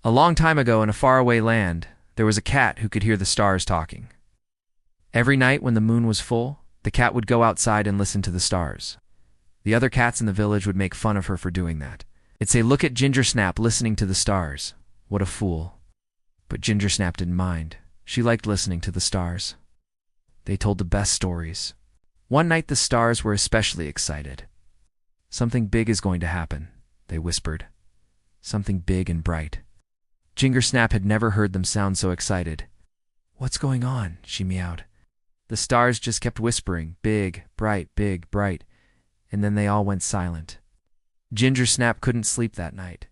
A long time ago in a faraway land, there was a cat who could hear the stars talking. Every night when the moon was full, the cat would go outside and listen to the stars. The other cats in the village would make fun of her for doing that. They'd say, "Look at Gingersnap listening to the stars. What a fool." But Gingersnap didn't mind. She liked listening to the stars. They told the best stories. One night the stars were especially excited. "Something big is going to happen," they whispered. "Something big and bright." Gingersnap had never heard them sound so excited. "What's going on?" she meowed. The stars just kept whispering, "Big, bright, big, bright," and then they all went silent. Gingersnap couldn't sleep that night.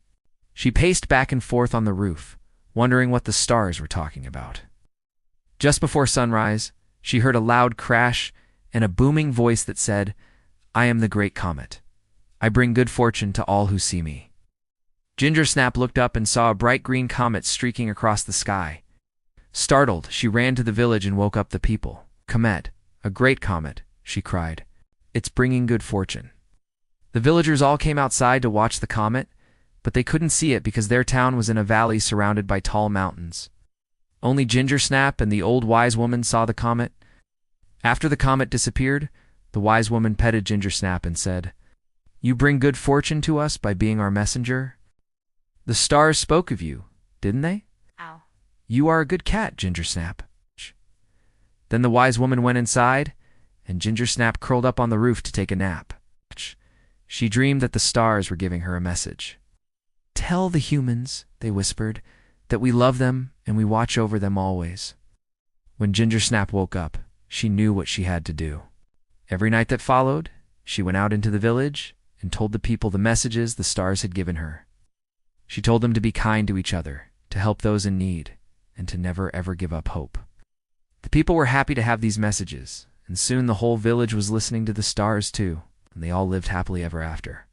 She paced back and forth on the roof, wondering what the stars were talking about. Just before sunrise, she heard a loud crash and a booming voice that said, "I am the Great Comet. I bring good fortune to all who see me." Gingersnap looked up and saw a bright green comet streaking across the sky. Startled, she ran to the village and woke up the people. "Comet, a great comet," she cried. "It's bringing good fortune." The villagers all came outside to watch the comet, but they couldn't see it because their town was in a valley surrounded by tall mountains. Only Gingersnap and the old wise woman saw the comet. After the comet disappeared, the wise woman petted Gingersnap and said, "You bring good fortune to us by being our messenger. The stars spoke of you, didn't they? Ow. You are a good cat, Gingersnap." Then the wise woman went inside, and Gingersnap curled up on the roof to take a nap. She dreamed that the stars were giving her a message. "Tell the humans," they whispered, "that we love them and we watch over them always." When Gingersnap woke up, she knew what she had to do. Every night that followed, she went out into the village and told the people the messages the stars had given her. She told them to be kind to each other, to help those in need, and to never ever give up hope. The people were happy to have these messages, and soon the whole village was listening to the stars too, and they all lived happily ever after.